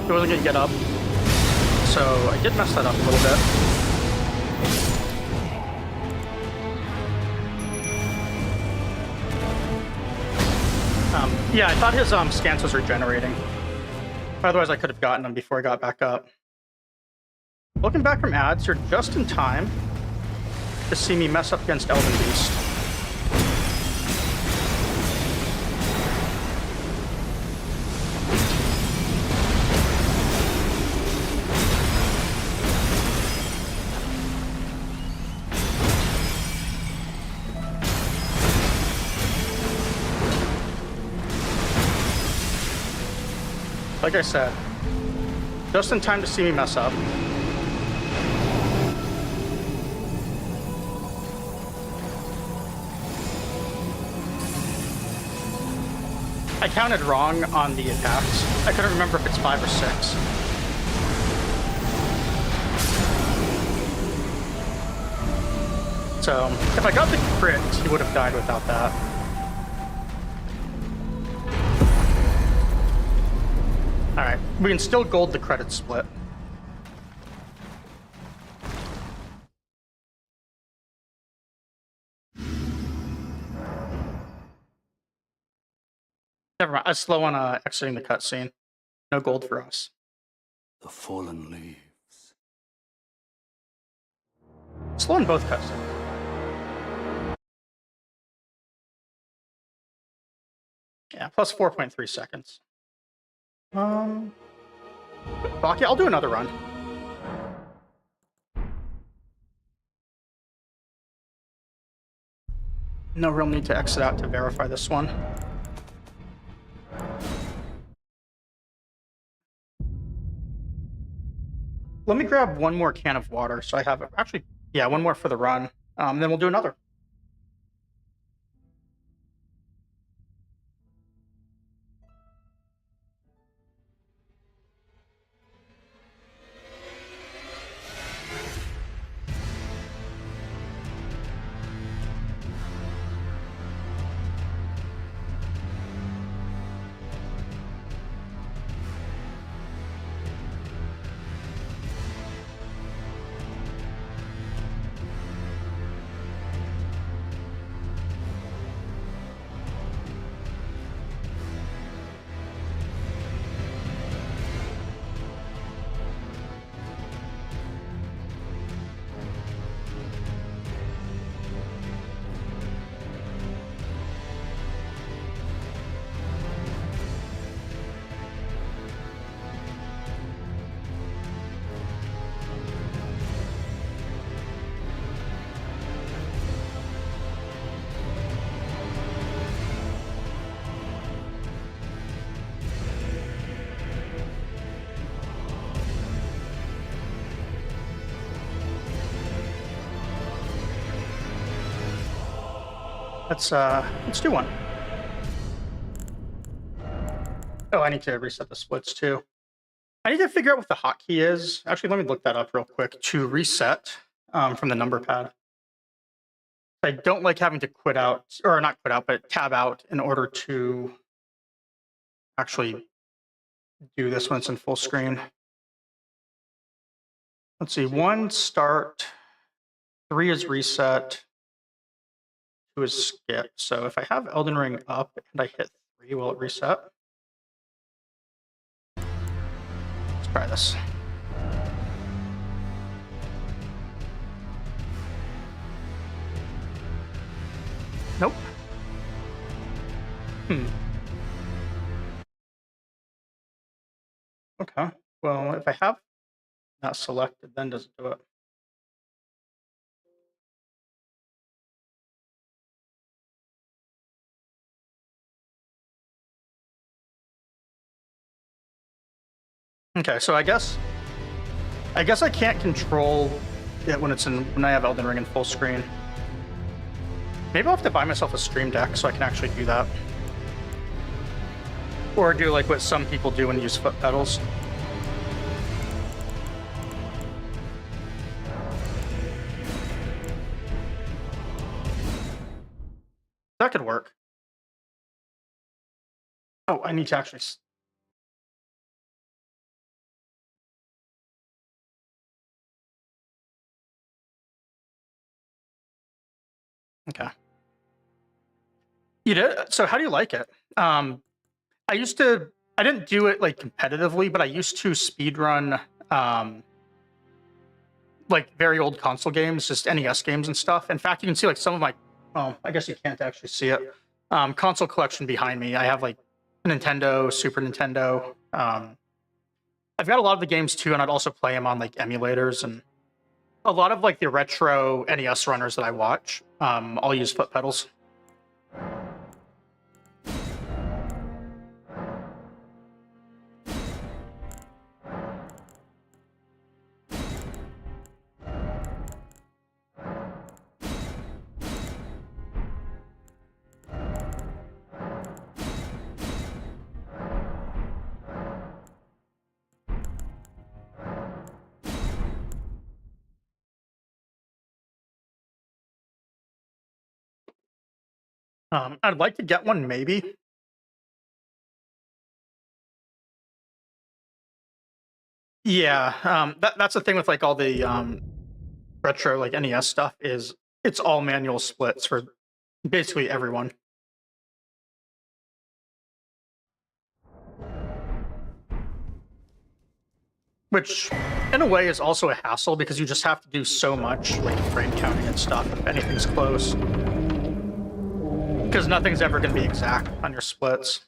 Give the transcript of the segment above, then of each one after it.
It wasn't gonna get up. So I did mess that up a little bit. Yeah, I thought his stance was regenerating. Otherwise, I could have gotten him before I got back up. Looking back from ads, you're just in time to see me mess up against Elden Beast. Like I said, just in time to see me mess up. I counted wrong on the attacks. I couldn't remember if it's 5 or 6. So, if I got the crit, he would have died without that. Alright, we can still gold the credit split. Never mind, I was slow on exiting the cutscene. No gold for us. The fallen leaves. Slow on both cutscenes. Yeah, plus 4.3 seconds. Fuck yeah, I'll do another run. No real need to exit out to verify this one. Let me grab one more can of water, so I have actually, yeah, one more for the run. Then we'll do another. Let's do one. Oh, I need to reset the splits too. I need to figure out what the hotkey is. Actually, let me look that up real quick to reset from the number pad. I don't like having to quit out, or not quit out, but tab out in order to actually do this when it's in full screen. Let's see, 1 start, 3 is reset, 2 is skip. So if I have Elden Ring up and I hit 3, will it reset? Let's try this. Nope. Okay. Well, if I have not selected, then does it do it? Okay, so I guess I can't control it when I have Elden Ring in full screen. Maybe I'll have to buy myself a Stream Deck so I can actually do that. Or do like what some people do and use foot pedals. That could work. Oh, I need to actually Okay. You did? So how do you like it? I didn't do it like competitively, but I used to speedrun like very old console games, just NES games and stuff. In fact, you can see like some of my, well, I guess you can't actually see it. Console collection behind me. I have like Nintendo, Super Nintendo. I've got a lot of the games too, and I'd also play them on like emulators, and a lot of like the retro NES runners that I watch. I'll use foot pedals. I'd like to get one, maybe. Yeah, that's the thing with like all the retro like NES stuff is it's all manual splits for basically everyone. Which, in a way, is also a hassle because you just have to do so much like frame counting and stuff if anything's close. Because nothing's ever going to be exact on your splits.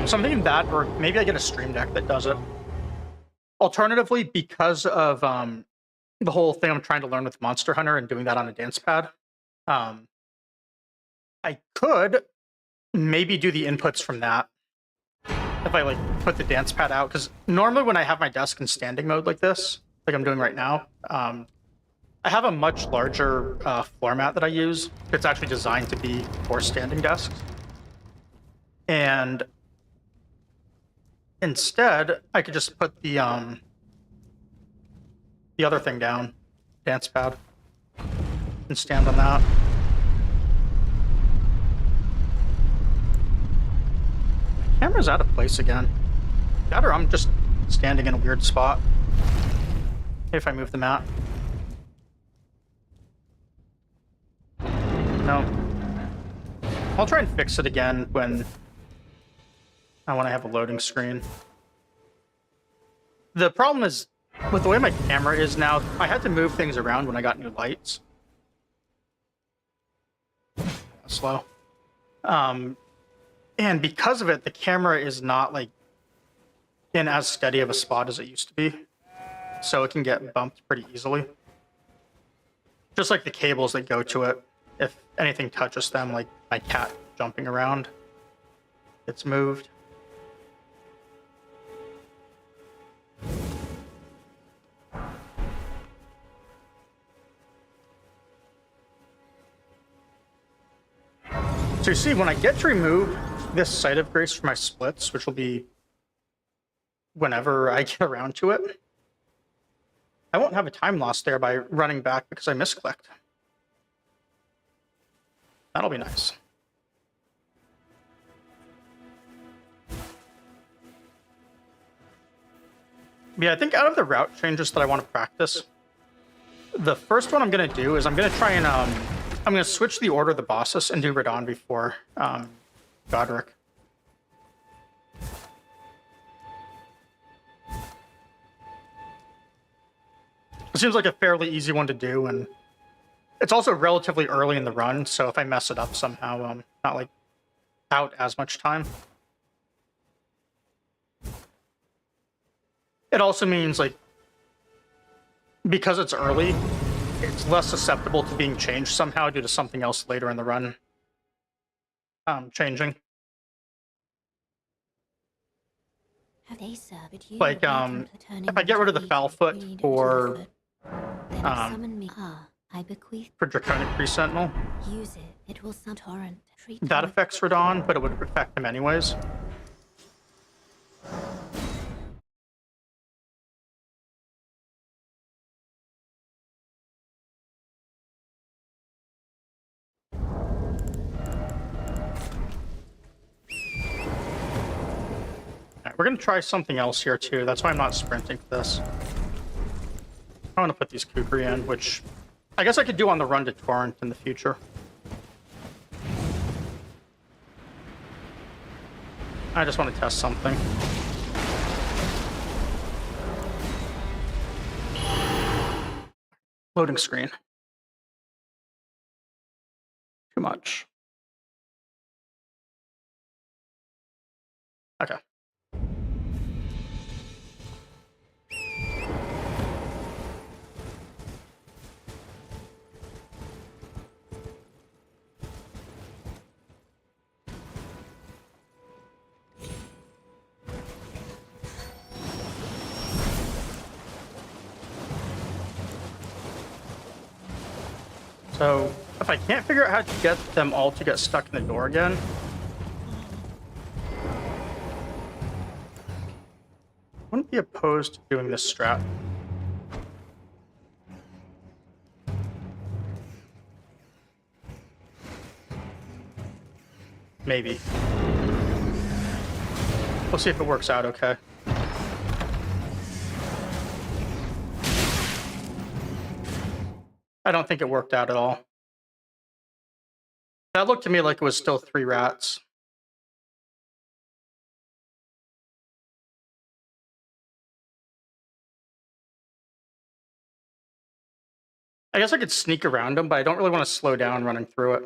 So I'm thinking that, or maybe I get a stream deck that does it. Alternatively, because of the whole thing I'm trying to learn with Monster Hunter and doing that on a dance pad, I could maybe do the inputs from that if I like put the dance pad out. Because normally when I have my desk in standing mode like this, like I'm doing right now, I have a much larger floor mat that I use. It's actually designed to be for standing desks. And instead, I could just put the other thing down, dance pad, and stand on that. Camera's out of place again. That or I'm just standing in a weird spot. If I move the mat. No. I'll try and fix it again when I have a loading screen. The problem is, with the way my camera is now, I had to move things around when I got new lights. Slow. And because of it, the camera is not like in as steady of a spot as it used to be. So it can get bumped pretty easily. Just like the cables that go to it. If anything touches them, like my cat jumping around, it's moved. So you see, when I get to remove this site of grace from my splits, which will be whenever I get around to it, I won't have a time loss there by running back because I misclicked. That'll be nice. Yeah, I think out of the route changes that I want to practice, the first one I'm going to do is I'm going to try and I'm going to switch the order of the bosses and do Radahn before Godric. It seems like a fairly easy one to do, and it's also relatively early in the run, so if I mess it up somehow, I'm not like out as much time. It also means like because it's early, it's less susceptible to being changed somehow due to something else later in the run changing. Like if I get rid of the foul foot for Draconic Priest Sentinel, that affects Radahn, but it would affect him anyways. we're gonna try something else here too. That's why I'm not sprinting for this. I want to put these Kukri in, which I guess I could do on the run to Torrent in the future. I just want to test something. Loading screen. Too much. Okay. So, if I can't figure out how to get them all to get stuck in the door again, wouldn't be opposed to doing this strat. Maybe. We'll see if it works out okay. I don't think it worked out at all. That looked to me like it was still 3 rats. I guess I could sneak around them, but I don't really want to slow down running through it.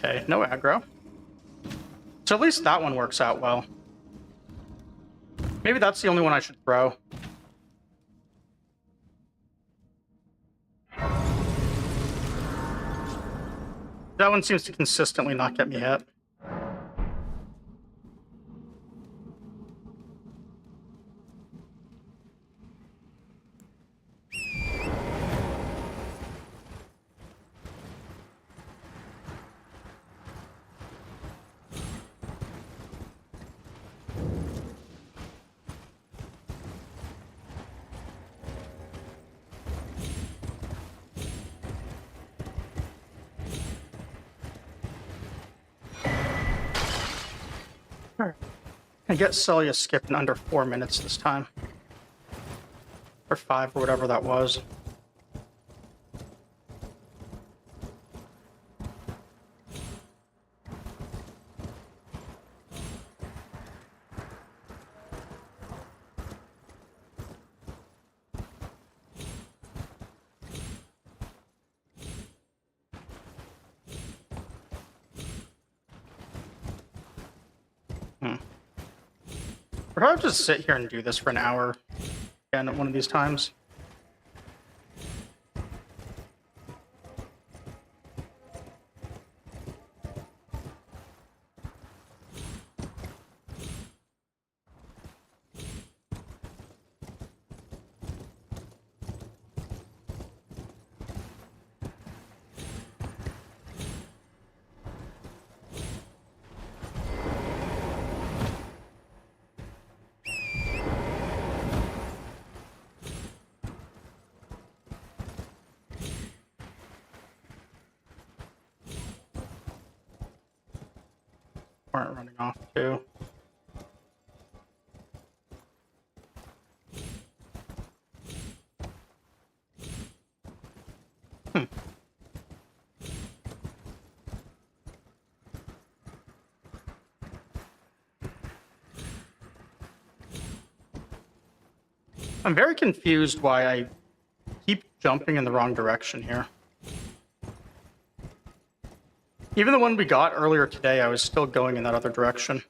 Okay, no aggro. So at least that one works out well. Maybe that's the only one I should throw. That one seems to consistently not get me hit. I get Celia skipped in under 4 minutes this time. Or 5, or whatever that was. Or I'll just sit here and do this for an hour again at one of these times. Aren't running off too. I'm very confused why I keep jumping in the wrong direction here. Even the one we got earlier today, I was still going in that other direction.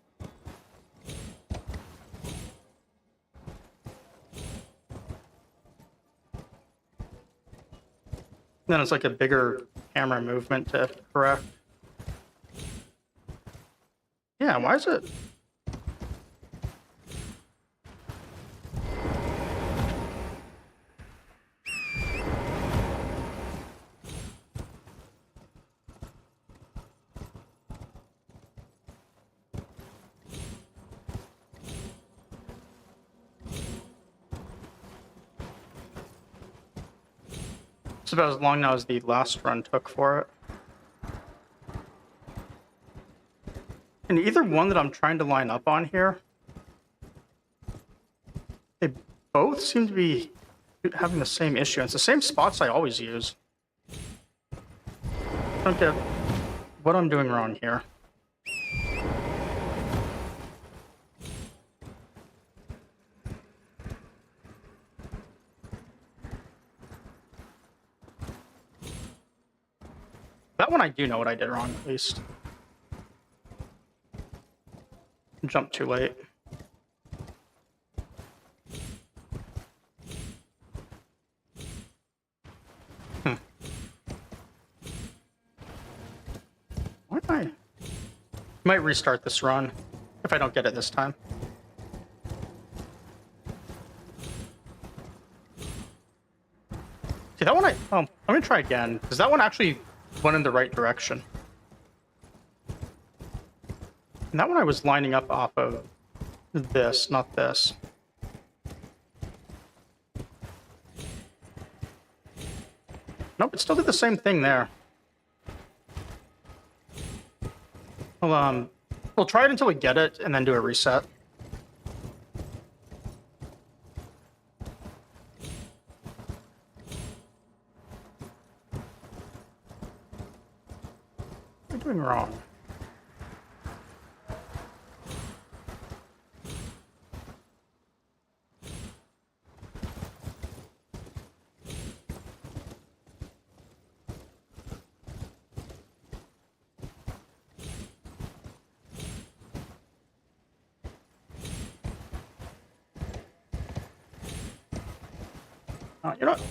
Then it's like a bigger camera movement to correct. Yeah, why is it? It's about as long now as the last run took for it. And either one that I'm trying to line up on here, they both seem to be having the same issue. It's the same spots I always use. I don't get what I'm doing wrong here. That one I do know what I did wrong, at least. Jumped too late. Why did I... Might restart this run if I don't get it this time. See, that one I'm gonna try again, because that one actually went in the right direction. And that one I was lining up off of this, not this. Nope, it still did the same thing there. We'll try it until we get it, and then do a reset. What am I doing wrong? You know what?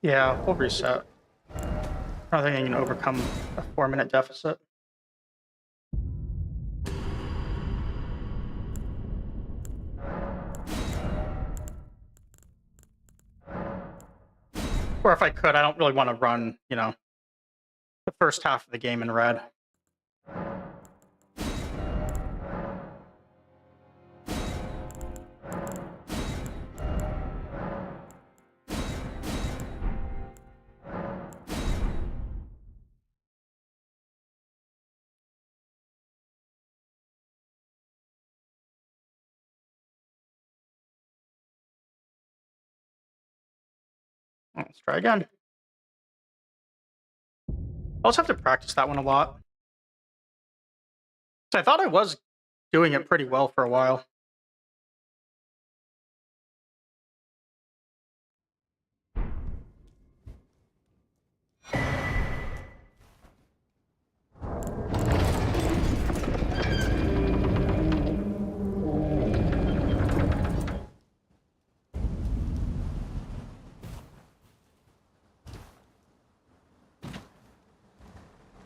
Yeah, we'll reset. I don't think I can overcome a 4-minute deficit. Or if I could, I don't really want to run, you know, the first half of the game in red. Let's try again. I also have to practice that one a lot. So I thought I was doing it pretty well for a while.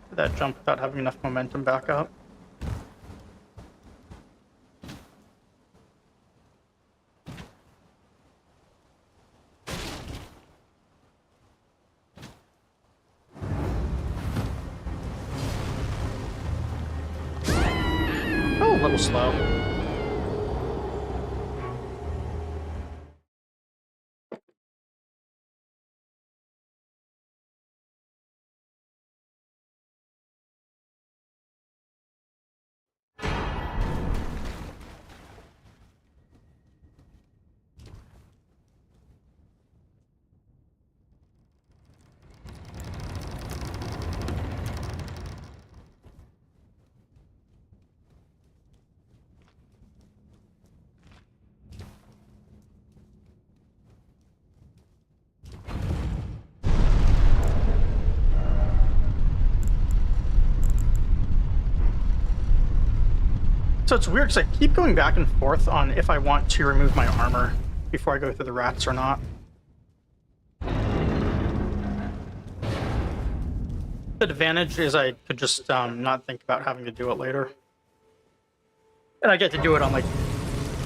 Did that jump without having enough momentum back up. Oh, a little slow. So it's weird because I keep going back and forth on if I want to remove my armor before I go through the rats or not. The advantage is I could just not think about having to do it later. And I get to do it on like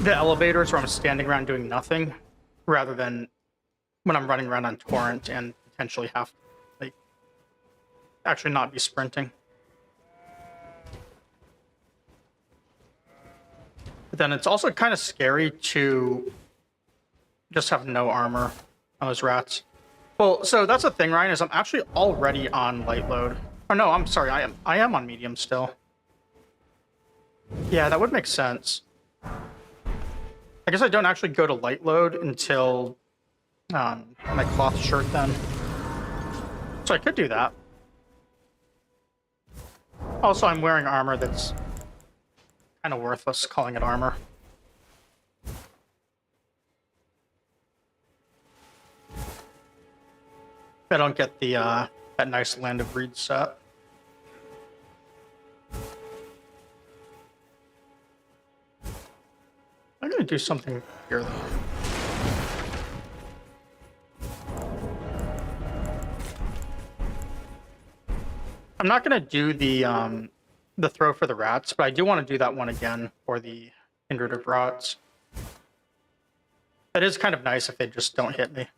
the elevators where I'm standing around doing nothing, rather than when I'm running around on Torrent and potentially have to like actually not be sprinting. But then it's also kind of scary to just have no armor on those rats. Well, so that's the thing, Ryan, is I'm actually already on light load. Oh no, I'm sorry, I am on medium still. Yeah, that would make sense. I guess I don't actually go to light load until my cloth shirt then. So I could do that. Also, I'm wearing armor that's kind of worthless, calling it armor. I don't get the that nice Land of Reed set. I'm gonna do something here though. I'm not gonna do the throw for the rats, but I do want to do that one again for the Kindred of Rots. That is kind of nice if they just don't hit me.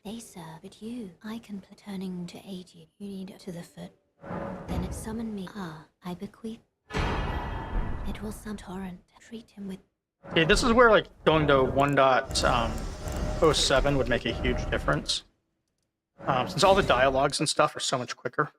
They serve but you. I can turning to aid you. You need to the foot. Then it summon me. Ah, I bequeath. It will some torrent. Treat him with. Okay, this is where like going to 1.07 would make a huge difference. Since all the dialogues and stuff are so much quicker.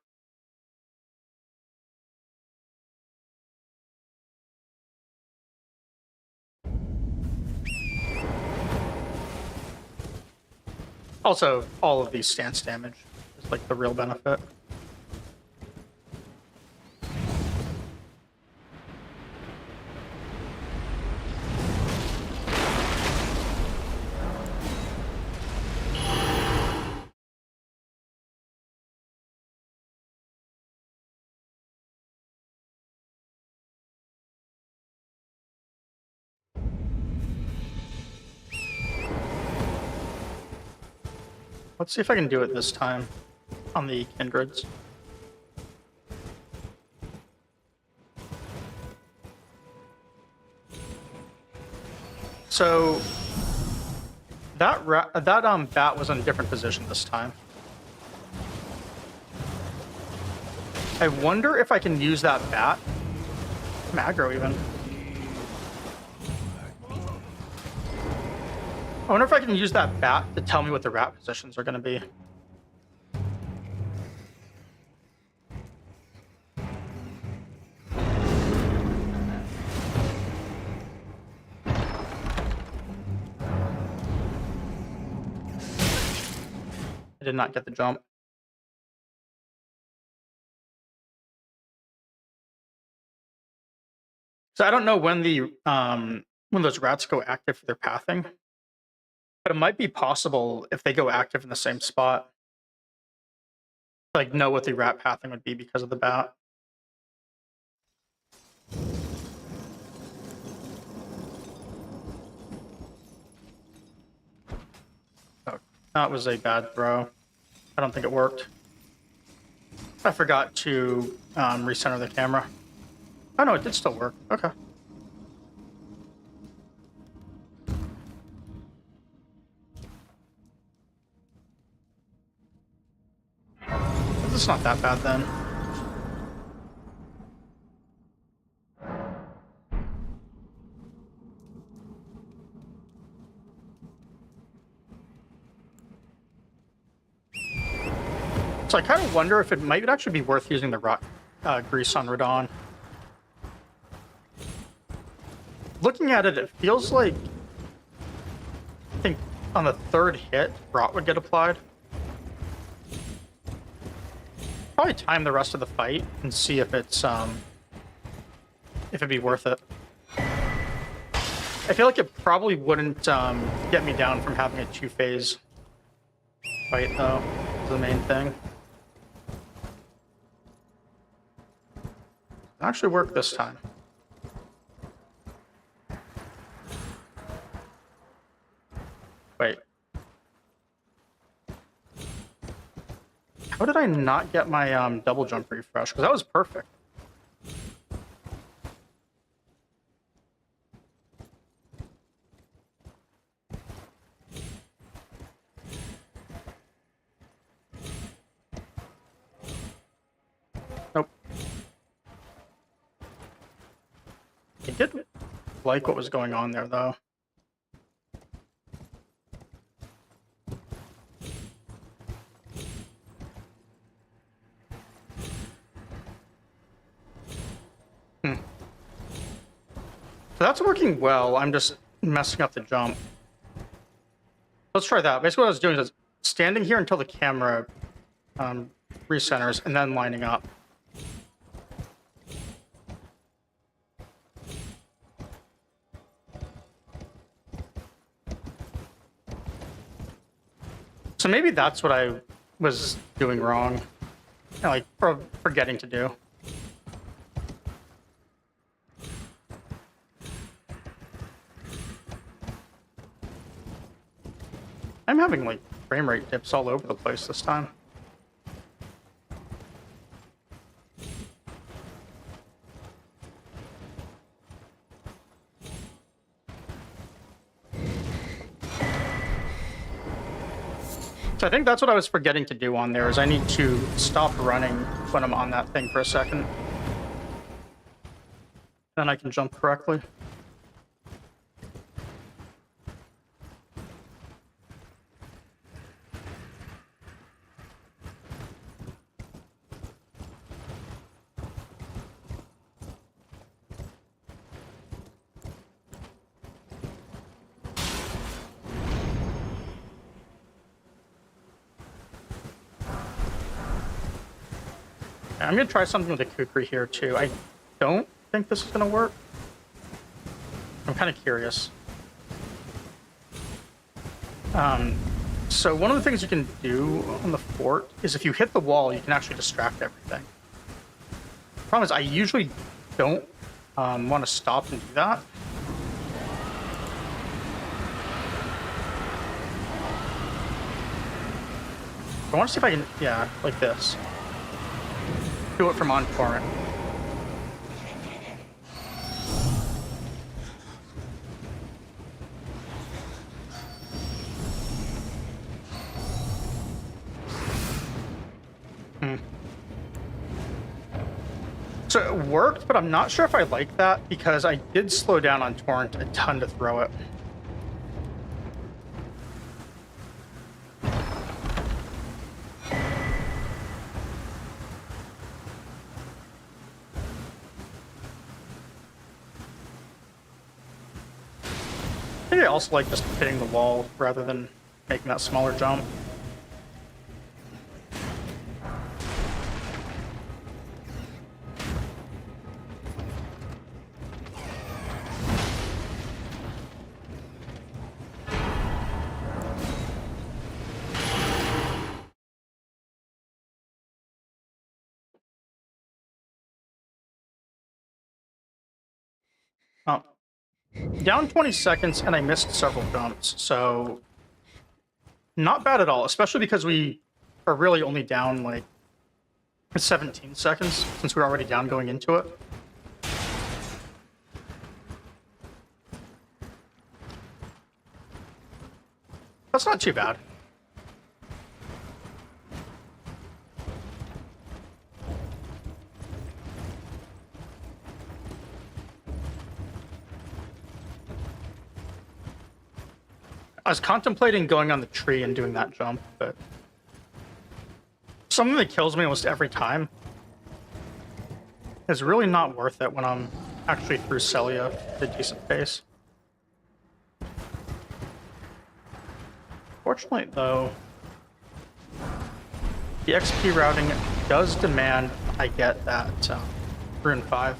Also, all of these stance damage is like the real benefit. Let's see if I can do it this time on the Kindreds. So that bat was in a different position this time. I wonder if I can use that bat. I'm aggro even. I wonder if I can use that bat to tell me what the rat positions are going to be. I did not get the jump. So I don't know when the when those rats go active for their pathing, but it might be possible if they go active in the same spot. Like know what the rat pathing would be because of the bat. Oh, that was a bad throw. I don't think it worked. I forgot to recenter the camera. Oh no, it did still work. Okay. It's not that bad then. So I kind of wonder if it might actually be worth using the rock grease on Radahn. Looking at it, it feels like I think on the third hit, rot would get applied. Probably time the rest of the fight and see if it's if it'd be worth it. I feel like it probably wouldn't get me down from having a two-phase fight though. Is the main thing. It actually worked this time. Wait. How did I not get my double jump refresh? Because that was perfect. I did like what was going on there, though. So that's working well. I'm just messing up the jump. Let's try that. Basically what I was doing is standing here until the camera recenters and then lining up. So maybe that's what I was doing wrong. Like, forgetting to do. I'm having, like, frame rate dips all over the place this time. So I think that's what I was forgetting to do on there, is I need to stop running when I'm on that thing for a second. Then I can jump correctly. I'm gonna try something with the kukri here too. I don't think this is gonna work. I'm kind of curious. So one of the things you can do on the fort is if you hit the wall, you can actually distract everything. The problem is I usually don't want to stop and do that. I want to see if I can, yeah, like this. Do it from on torrent. So it worked, but I'm not sure if I like that because I did slow down on torrent a ton to throw it. Maybe I also like just hitting the wall rather than making that smaller jump. Oh. Down 20 seconds, and I missed several jumps, so not bad at all, especially because we are really only down, like, 17 seconds, since we're already down going into it. That's not too bad. I was contemplating going on the tree and doing that jump, but something that kills me almost every time is really not worth it when I'm actually through Celia at a decent pace. Fortunately, though, the XP routing does demand I get that Rune 5.